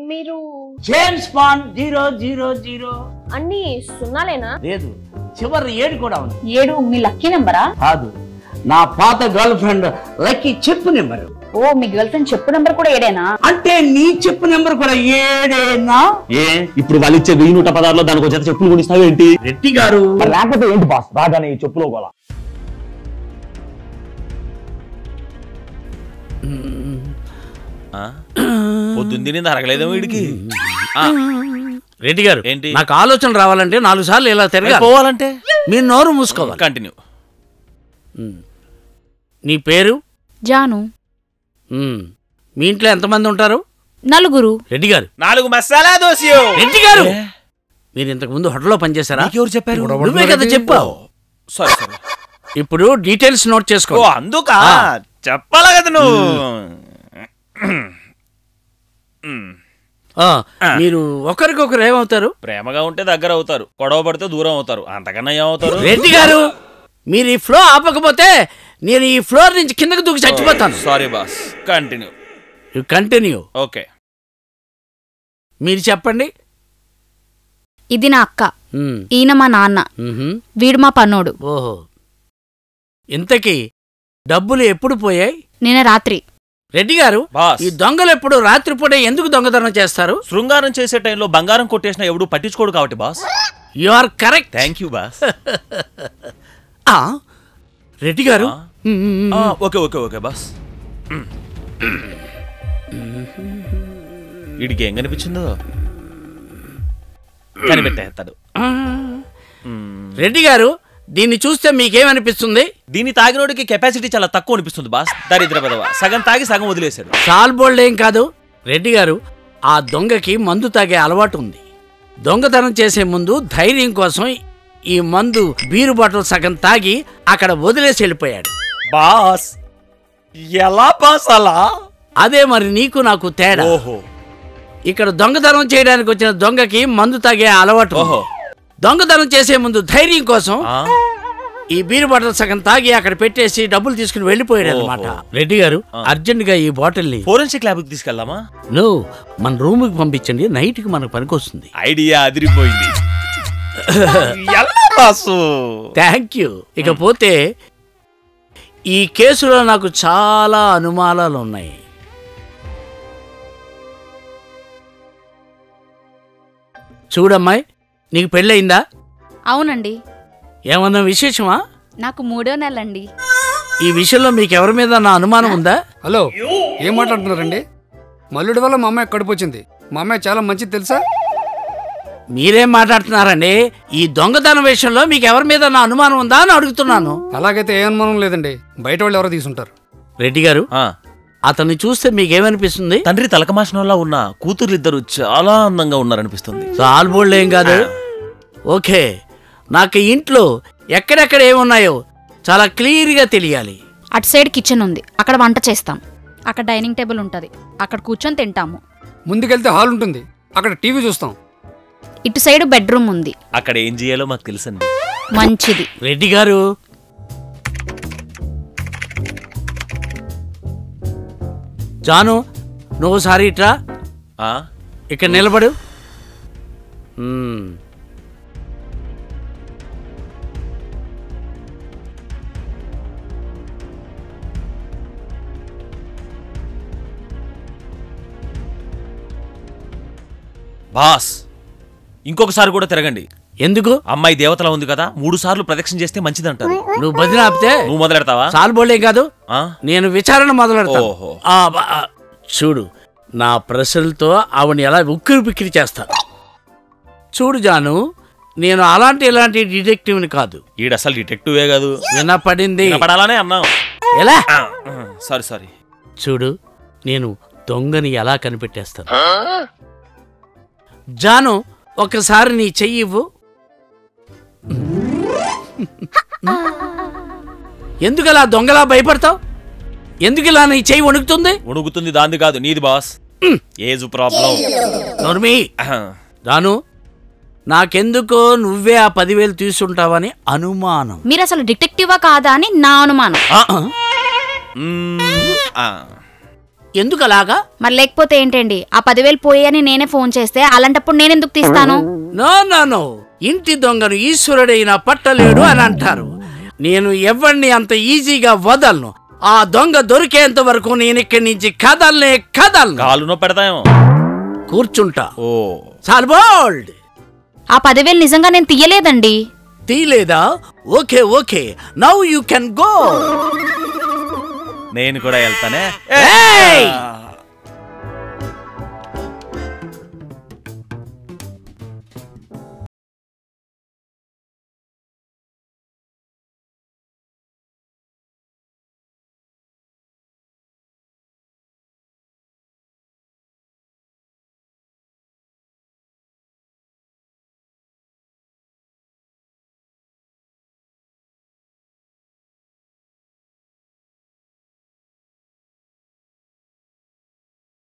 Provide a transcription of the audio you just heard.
మీరు James bond 000 అన్ని సున్నాలేనా? లేదు, చివరి 7 కూడా ఉంది. 7 మీ లక్కీ నెంబరా? కాదు, నా పాత గర్ల్ ఫ్రెండ్ లక్కీ చెప్పు నెంబరు. ఓ, మీ గర్ల్ ఫ్రెండ్ చెప్పు నెంబర్ కూడా 7ఏనా? అంటే నీ చెప్పు నెంబర్ కూడా 7ఏనా? ఇప్పుడు వాళ్ళు ఇచ్చే 1116లో దానికి ఒక జత చెప్పులు కొనిస్తావు ఏంటి? రెడ్డి గారు లేకపోతే ఏంటి బాస్, రాగానే ఈ చెప్పులో గోలా. పొద్దుంది అరగలేదో వీడికి. రెడ్డి గారు ఏంటి? నాకు ఆలోచన రావాలంటే 4 సార్లు ఇలా తిరగాలి. పోవాలంటే మీరు నోరు మూసుకోవాలి. కంటిన్యూ. నీ పేరు? జాను. మీ ఇంట్లో ఎంతమంది ఉంటారు? 4. రెడ్డి గారు 4 మసాలా దోశ. రెడ్డి గారు మీరు ఇంతకు ముందు హోటల్లో పనిచేశారా? ఎవరు చెప్పారు? నువ్వే కదా చెప్పావు. Sorry sorry. ఇప్పుడు డీటెయిల్స్ నోట్ చేసుకో. ఓ అందుకా చెప్పాలా కదా నువ్వు. మీరు ఒకరికొకరు ఏమవుతారు? ప్రేమగా ఉంటే దగ్గర అవుతారు, గొడవ పడితే దూరం అవుతారు, అంతకన్నా ఏమవుతారు? రెడ్డి గారు మీరు ఈ ఫ్లో ఆపకపోతే నేను ఈ ఫ్లోర్ నుంచి కిందకి దూకి చచ్చిపోతాను. Sorry boss, continue. You continue. Okay, మీరు చెప్పండి. ఇది నా అక్క, ఈయన మా నాన్న, వీడు మా పన్నోడు. ఓహో, ఇంతకీ డబ్బులు ఎప్పుడు పోయాయి? నిన్న రాత్రి. రెడ్డి గారు బాస్, ఈ దొంగలు ఎప్పుడు రాత్రిపూట ఎందుకు దొంగతనం చేస్తారు? శృంగారం చేసే టైంలో బంగారం కొట్టేసిన ఎవడు పట్టించుకోడు కాబట్టి boss. You are correct. Thank you boss. Reddy garu okay okay okay boss. వీడికి ఏం కనిపించిందో కనిపెట్టేస్తాడు. రెడ్డి గారు దీన్ని చూస్తే మీకేమనిపిస్తుంది? దీన్ని తాగినోడికి కెపాసిటీ చాలా తక్కువ అనిపిస్తుంది బాస్. దరిద్ర పెదవ, సగం తాగి సగం వదిలేశాడు. సాల్బోల్డ్ ఏం కాదు రెడ్డి గారు, ఆ దొంగకి మందు తాగే అలవాటు ఉంది. దొంగతనం చేసే ముందు ధైర్యం కోసం ఈ మందు బీరు బాటిల్ సగం తాగి అక్కడ వదిలేసి వెళ్ళిపోయాడు. బాస్ ఎలా బాస్ అలా? అదే మరి నీకు నాకు తేడా. ఓహో, ఇక్కడ దొంగతనం చేయడానికి వచ్చిన దొంగకి మందు తాగే అలవాటు. ఓహో, దొంగతనం చేసే ముందు ధైర్యం కోసం ఈ బీరు బాటిల్ సగం తాగి అక్కడ పెట్టేసి డబ్బులు తీసుకుని వెళ్ళిపోయాడు అనమాట. రెడ్డి గారు అర్జెంట్ గా ఈ బాటిల్ ని ఫోరెన్సిక్ ల్యాబ్ కి తీసుకెళ్దామా? నో, మన రూమ్ కి పంపించండి, నైట్ కి మనకు పనికొస్తుంది. ఐడియా అదిరిపోయింది. Thank you. ఇకపోతే ఈ కేసులో నాకు చాలా అనుమానాలు ఉన్నాయి. చూడమ్మాయి, నీకు పెళ్ళయిందా? అవునండి. ఏమన్నా విశేషమా? నాకు 3వ నెలండి. ఈ విషయంలో మీకు ఎవరి మీద నా అనుమానం ఉందా? హలో, ఏం మాట్లాడుతున్నారండి? మల్లుడి వల్ల మా అమ్మాయి కడుపొచ్చింది. మా అమ్మాయి చాలా మంచిది తెలుసా? మీరేం మాట్లాడుతున్నారండి? ఈ దొంగతనం విషయంలో మీకు ఎవరి మీద నా అనుమానం ఉందా అని అడుగుతున్నాను. అలాగైతే ఏ అనుమానం లేదండి, బయట వాళ్ళు ఎవరో తీసుంటారు. రెడ్డి గారు అతన్ని చూస్తే మీకేమనిపిస్తుంది? తండ్రి తలకమాషణంలా ఉన్న కూతుర్లిద్దరు చాలా అందంగా ఉన్నారనిపిస్తుంది. సాల్బోల్డ్ ఏం కాదు. ఓకే, నాకు ఇంట్లో ఎక్కడెక్కడ ఏమున్నాయో చాలా క్లియర్గా తెలియాలి. అటు సైడ్ కిచెన్ ఉంది, అక్కడ వంట చేస్తాం. అక్కడ డైనింగ్ టేబుల్ ఉంటుంది, అక్కడ కూర్చొని తింటాము. ముందుకెళ్తే హాల్ ఉంటుంది, అక్కడ టీవీ చూస్తాం. ఇటు సైడ్ బెడ్రూమ్ ఉంది, అక్కడ ఏం చేయాలో మాకు తెలుసండి. మంచిది. రెడ్డి గారు జాను, నువ్వు సారి ఇట్రా, ఇక్కడ నిలబడు. బాస్, ఇంకొకసారి కూడా తిరగండి. ఎందుకు? అమ్మాయి దేవతలా ఉంది కదా, 3 సార్లు ప్రదక్షిణ చేస్తే మంచిదంటారు. నువ్వు బదిలీ ఆపితే నువ్వు మొదలెడతావా? సాల్బోల్డ్ ఏం కాదు, నేను విచారణ మొదలెడతా. చూడు, నా ప్రశ్నలతో ఆవిడని ఎలా ఉక్కిరి పిక్కిరి చేస్తా. చూడు జాను, నేను ఇలాంటి డిటెక్టివ్ని కాదు. ఈడు అసలు డిటెక్టివే కాదు. వినపడింది, పడాలనే అన్నాం. ఎలా? సారీ. చూడు, నేను దొంగని ఎలా కనిపెట్టేస్తాను. జాను, ఒకసారి నీ చెయ్యి ఇవ్వు. ఎందుకలా దొంగలా భయపడతావు? ఎందుకిలా నీ చెయ్యి వణుకుతుంది? వణుకుతుంది దాంది కాదు, నీది బాస్. Age problem. నోర్మి. రాను, నాకెందుకో నువ్వే ఆ 10,000 తీసుంటావని అనుమానం. మీరు అసలు డిటెక్టివా కాదా అని నా అనుమానం. ఎందుకు అలాగా? మరి లేకపోతే ఏంటండి, ఆ 10,000 పోయాయని నేనే ఫోన్ చేస్తే అలాంటప్పుడు నేనెందుకు తీస్తాను? నో నో నో, ఇంటి దొంగను ఈశ్వరుడైనా పట్టలేడు అని అంటారు. నేను ఎవరిని అంత ఈజీగా వదలను. ఆ దొంగ దొరికేంత వరకు నేను ఇక్కడి నుంచి కదలనే కదలను. కాలునో పెడతాయేమో. కూర్చుంటా. ఓ సాల్బోల్డ్. ఆ 10,000 నిజంగా నేను తీయలేదండి. తీలేదా? Okay okay, now you can go. నేను కూడా వెళ్తానే. ఏయ్!